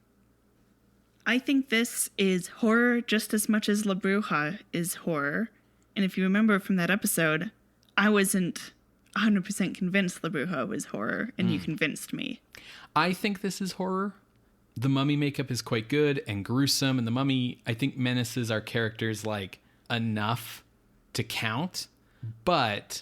I think this is horror just as much as La Bruja is horror. And if you remember from that episode, I wasn't 100% convinced La Bruja was horror, and you convinced me. I think this is horror. The mummy makeup is quite good and gruesome, and the mummy, I think, menaces our characters like enough to count, but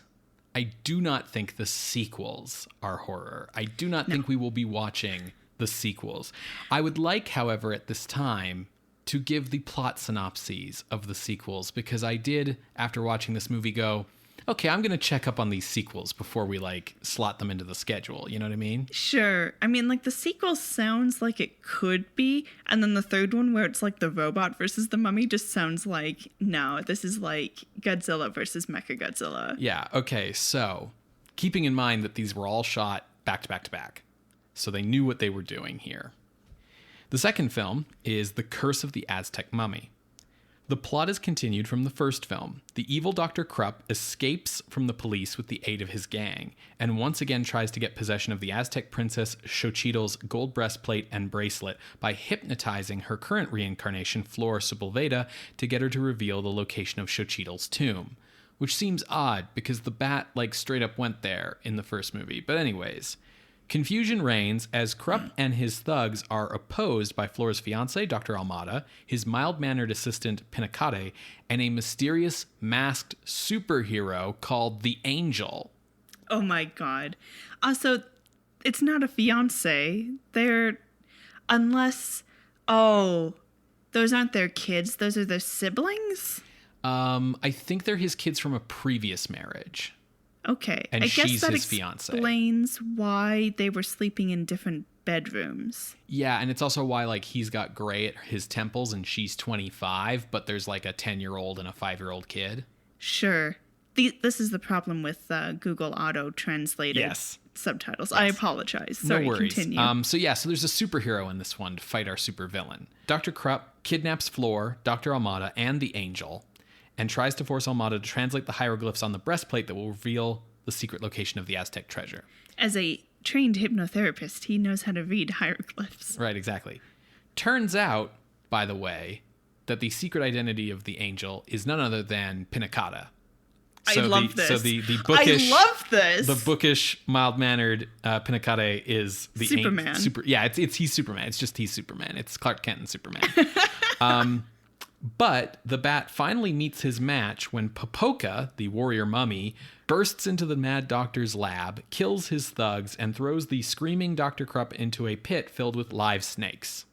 I do not think the sequels are horror. I do not think we will be watching the sequels. I would like, however, at this time, to give the plot synopses of the sequels, because I did, after watching this movie, go, okay, I'm going to check up on these sequels before we like slot them into the schedule. You know what I mean? Sure. I mean, like the sequel sounds like it could be. And then the third one where it's like the robot versus the mummy just sounds like, no, this is like Godzilla versus Mechagodzilla. Yeah. Okay. So keeping in mind that these were all shot back to back to back, so they knew what they were doing here. The second film is The Curse of the Aztec Mummy. The plot is continued from the first film. The evil Dr. Krupp escapes from the police with the aid of his gang, and once again tries to get possession of the Aztec princess Xochitl's gold breastplate and bracelet by hypnotizing her current reincarnation, Flor Sepulveda, to get her to reveal the location of Xochitl's tomb. Which seems odd, because the bat, like, straight up went there in the first movie. But anyways, confusion reigns as Krupp and his thugs are opposed by Flor's fiancé, Dr. Almada, his mild-mannered assistant, Pinacate, and a mysterious masked superhero called the Angel. Oh my god. Also, it's not a fiancé. Unless, those aren't their kids. Those are their siblings? I think they're his kids from a previous marriage. Okay. And I guess she's that his fiancé. Explains why they were sleeping in different bedrooms. Yeah, and it's also why like he's got gray at his temples and she's 25, but there's like a 10-year-old and a 5-year-old kid. Sure. This is the problem with Google Auto translated subtitles. Yes. I apologize. Sorry, no worries. Continue. So there's a superhero in this one to fight our supervillain. Dr. Krupp kidnaps Flor, Dr. Almada, and the Angel, and tries to force Almada to translate the hieroglyphs on the breastplate that will reveal the secret location of the Aztec treasure. As a trained hypnotherapist, he knows how to read hieroglyphs. Right, exactly. Turns out, by the way, that the secret identity of the Angel is none other than Pinacate. I love this. So the bookish, I love this. The bookish, mild-mannered Pinacate is the Superman. He's Superman. It's just he's Superman. It's Clark Kent and Superman. But the bat finally meets his match when Popoka, the warrior mummy, bursts into the mad doctor's lab, kills his thugs, and throws the screaming Dr. Krupp into a pit filled with live snakes.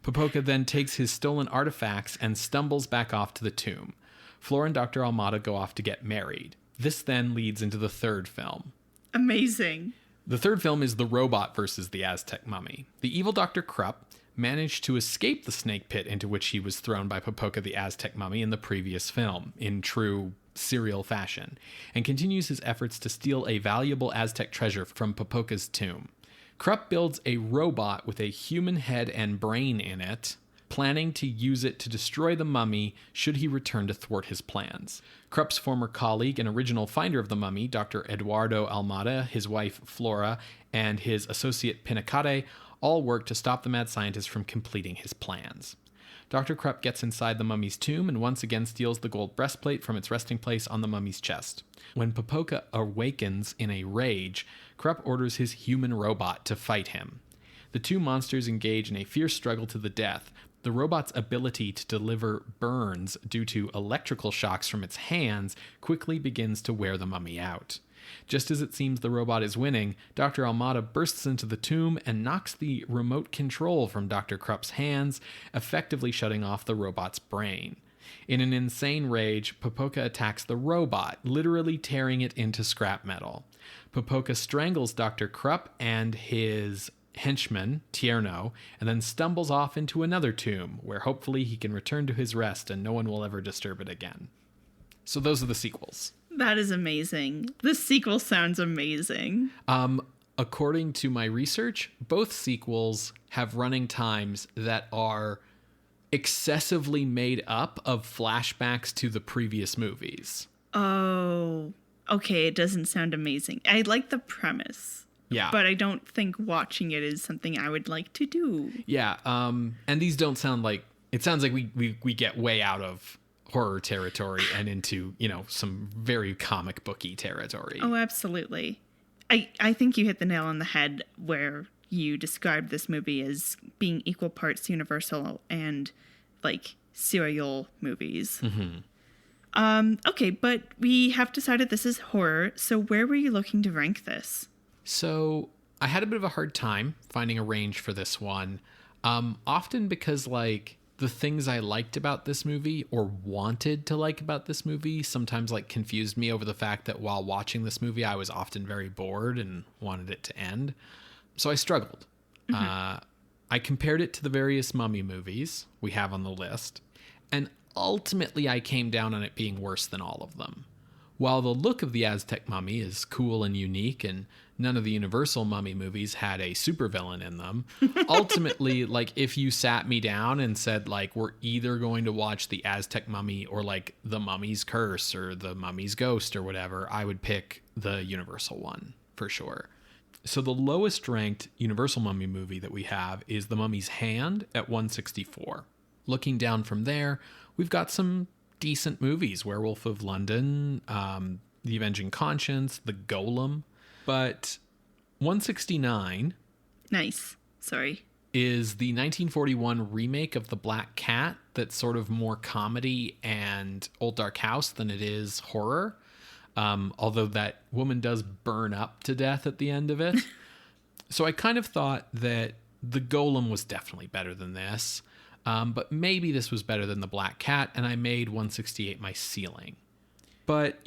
Popoka then takes his stolen artifacts and stumbles back off to the tomb. Flor and Dr. Almada go off to get married. This then leads into the third film. Amazing. The third film is The Robot versus the Aztec Mummy. The evil Dr. Krupp managed to escape the snake pit into which he was thrown by Popoka the Aztec Mummy in the previous film, in true serial fashion, and continues his efforts to steal a valuable Aztec treasure from Popoka's tomb. Krupp builds a robot with a human head and brain in it, planning to use it to destroy the mummy should he return to thwart his plans. Krupp's former colleague and original finder of the mummy, Dr. Eduardo Almada, his wife Flora, and his associate Pinacate all work to stop the mad scientist from completing his plans. Dr. Krupp gets inside the mummy's tomb and once again steals the gold breastplate from its resting place on the mummy's chest. When Popoka awakens in a rage, Krupp orders his human robot to fight him. The two monsters engage in a fierce struggle to the death. The robot's ability to deliver burns due to electrical shocks from its hands quickly begins to wear the mummy out. Just as it seems the robot is winning, Dr. Almada bursts into the tomb and knocks the remote control from Dr. Krupp's hands, effectively shutting off the robot's brain. In an insane rage, Popoka attacks the robot, literally tearing it into scrap metal. Popoka strangles Dr. Krupp and his henchman, Tierno, and then stumbles off into another tomb, where hopefully he can return to his rest and no one will ever disturb it again. So those are the sequels. That is amazing. The sequel sounds amazing. According to my research, both sequels have running times that are excessively made up of flashbacks to the previous movies. Oh, okay. It doesn't sound amazing. I like the premise. Yeah. But I don't think watching it is something I would like to do. Yeah. And these don't sound like... It sounds like we get way out of horror territory and into, some very comic booky territory. Oh, absolutely. I think you hit the nail on the head where you described this movie as being equal parts Universal and serial movies. Mm-hmm. Okay, but we have decided this is horror, so where were you looking to rank this? So I had a bit of a hard time finding a range for this one, often because the things I liked about this movie or wanted to like about this movie sometimes confused me over the fact that while watching this movie, I was often very bored and wanted it to end. So I struggled. Mm-hmm. I compared it to the various mummy movies we have on the list, and ultimately I came down on it being worse than all of them. While the look of the Aztec mummy is cool and unique, and none of the Universal mummy movies had a supervillain in them, ultimately, if you sat me down and said, we're either going to watch the Aztec mummy or, the Mummy's Curse or the Mummy's Ghost or whatever, I would pick the Universal one, for sure. So the lowest ranked Universal mummy movie that we have is The Mummy's Hand at 164. Looking down from there, we've got some decent movies. Werewolf of London, The Avenging Conscience, The Golem. But 169... Nice. Sorry. ...is the 1941 remake of The Black Cat that's sort of more comedy and Old Dark House than it is horror. Although that woman does burn up to death at the end of it. So I kind of thought that The Golem was definitely better than this. But maybe this was better than The Black Cat, and I made 168 my ceiling. But,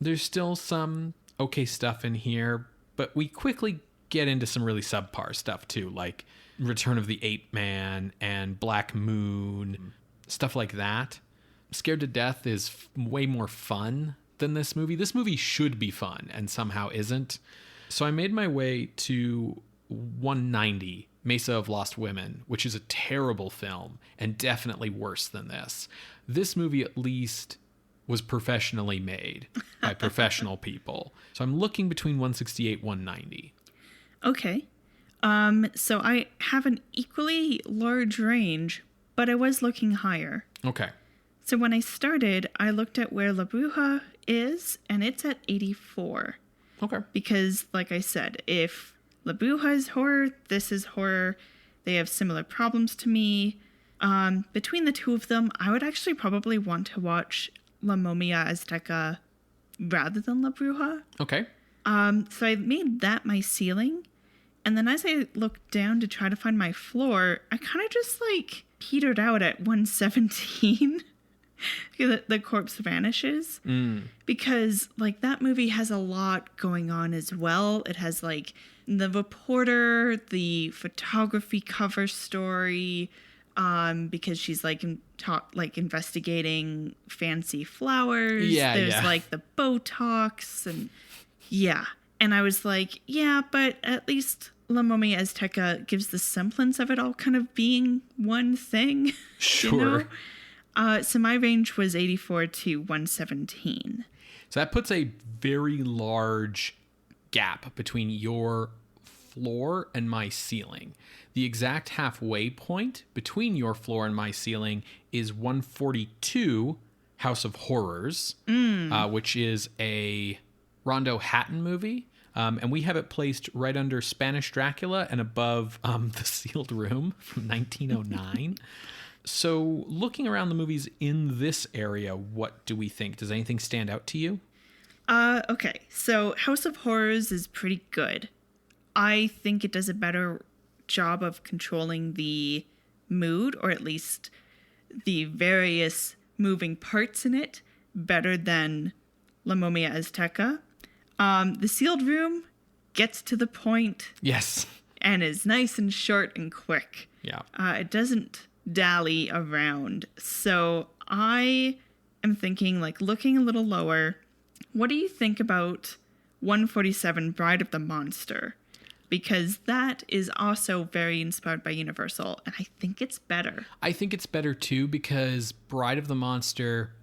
there's still some okay stuff in here, but we quickly get into some really subpar stuff too, like Return of the Ape Man and Black Moon, stuff like that. Scared to Death is way more fun than this movie. This movie should be fun and somehow isn't. So I made my way to 190, Mesa of Lost Women, which is a terrible film and definitely worse than this. This movie at least was professionally made by professional people. So I'm looking between 168 190. Okay. So I have an equally large range, but I was looking higher. Okay. So when I started, I looked at where La Bruja is, and it's at 84. Okay. Because, like I said, if La Bruja is horror, this is horror. They have similar problems to me. Between the two of them, I would actually probably want to watch La Momia Azteca rather than La Bruja. Okay. So I made that my ceiling. And then as I looked down to try to find my floor, I kind of just petered out at 117. The corpse vanishes. Because that movie has a lot going on as well. It has the reporter, the photography cover story, because she's investigating fancy flowers. There's the Botox and yeah. And I was but at least La Momia Azteca gives the semblance of it all kind of being one thing. Sure. So my range was 84 to 117. So that puts a very large gap between your floor and my ceiling. The exact halfway point between your floor and my ceiling is 142 House of Horrors, which is a Rondo Hatton movie. And we have it placed right under Spanish Dracula and above The Sealed Room from 1909. So looking around the movies in this area, what do we think? Does anything stand out to you? Okay, so House of Horrors is pretty good. I think it does a better job of controlling the mood, or at least the various moving parts in it, better than La Momia Azteca. The Sealed Room gets to the point. Yes. And is nice and short and quick. Yeah. It doesn't dally around. So I am thinking, like, looking a little lower, what do you think about 147 Bride of the Monster? Because that is also very inspired by Universal, and I think it's better. I think it's better too, because Bride of the Monster,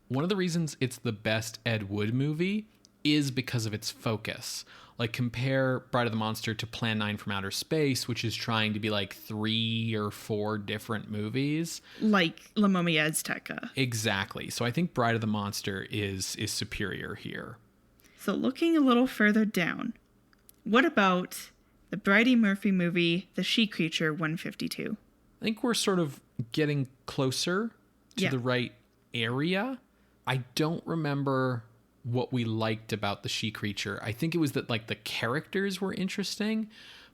one of the reasons it's the best Ed Wood movie is because of its focus. Like, compare Bride of the Monster to Plan 9 from Outer Space, which is trying to be like 3 or 4 different movies. Like La Momia Azteca. Exactly. So I think Bride of the Monster is superior here. So looking a little further down, what about the Bridey Murphy movie, The She Creature 152? I think we're sort of getting closer to the right area. I don't remember what we liked about The She Creature. I think it was that, like, the characters were interesting,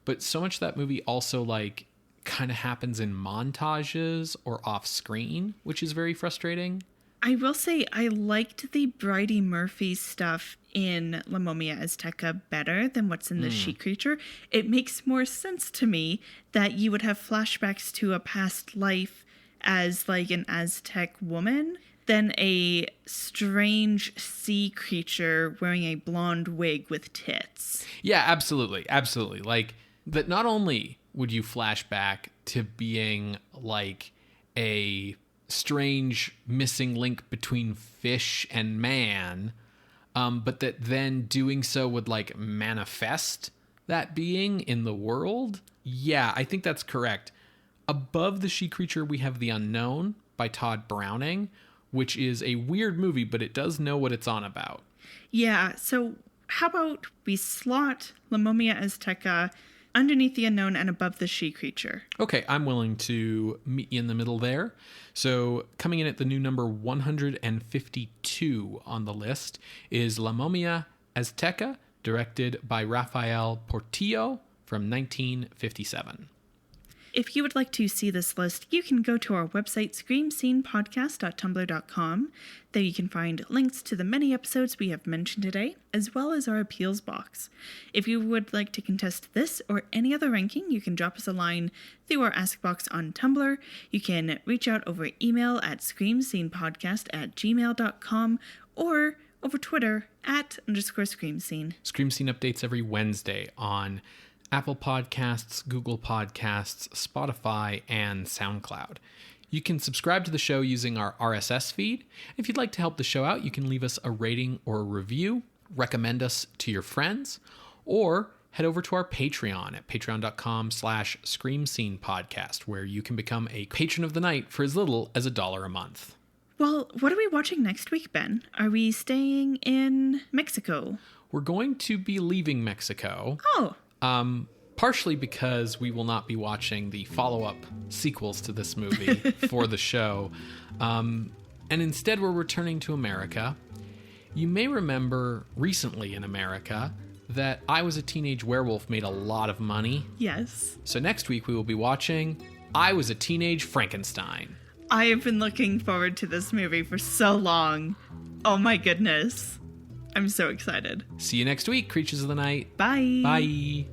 but so much of that movie also, like, kind of happens in montages or off screen, which is very frustrating. I will say I liked the Bridey Murphy stuff in La Momia Azteca better than what's in The She Creature. It makes more sense to me that you would have flashbacks to a past life as, like, an Aztec woman than a strange sea creature wearing a blonde wig with tits. Yeah, absolutely. Absolutely. Like, that not only would you flash back to being like a strange missing link between fish and man, but that then doing so would, like, manifest that being in the world. Yeah, I think that's correct. Above The She Creature, we have The Unknown by Todd Browning, which is a weird movie, but it does know what it's on about. Yeah, so how about we slot La Momia Azteca underneath The Unknown and above The She Creature? Okay, I'm willing to meet you in the middle there. So coming in at the new number 152 on the list is La Momia Azteca, directed by Rafael Portillo from 1957. If you would like to see this list, you can go to our website, screamscenepodcast.tumblr.com. There you can find links to the many episodes we have mentioned today, as well as our appeals box. If you would like to contest this or any other ranking, you can drop us a line through our Ask box on Tumblr. You can reach out over email at screamscenepodcast@gmail.com or over Twitter @_screamscene. Scream Scene updates every Wednesday on Apple Podcasts, Google Podcasts, Spotify, and SoundCloud. You can subscribe to the show using our RSS feed. If you'd like to help the show out, you can leave us a rating or a review, recommend us to your friends, or head over to our Patreon at patreon.com/screamscenepodcast, where you can become a patron of the night for as little as $1 a month. Well, what are we watching next week, Ben? Are we staying in Mexico? We're going to be leaving Mexico. Oh. Partially because we will not be watching the follow-up sequels to this movie for the show. And instead we're returning to America. You may remember recently in America that I Was a Teenage Werewolf made a lot of money. Yes. So next week we will be watching I Was a Teenage Frankenstein. I have been looking forward to this movie for so long. Oh my goodness. I'm so excited. See you next week, Creatures of the Night. Bye. Bye.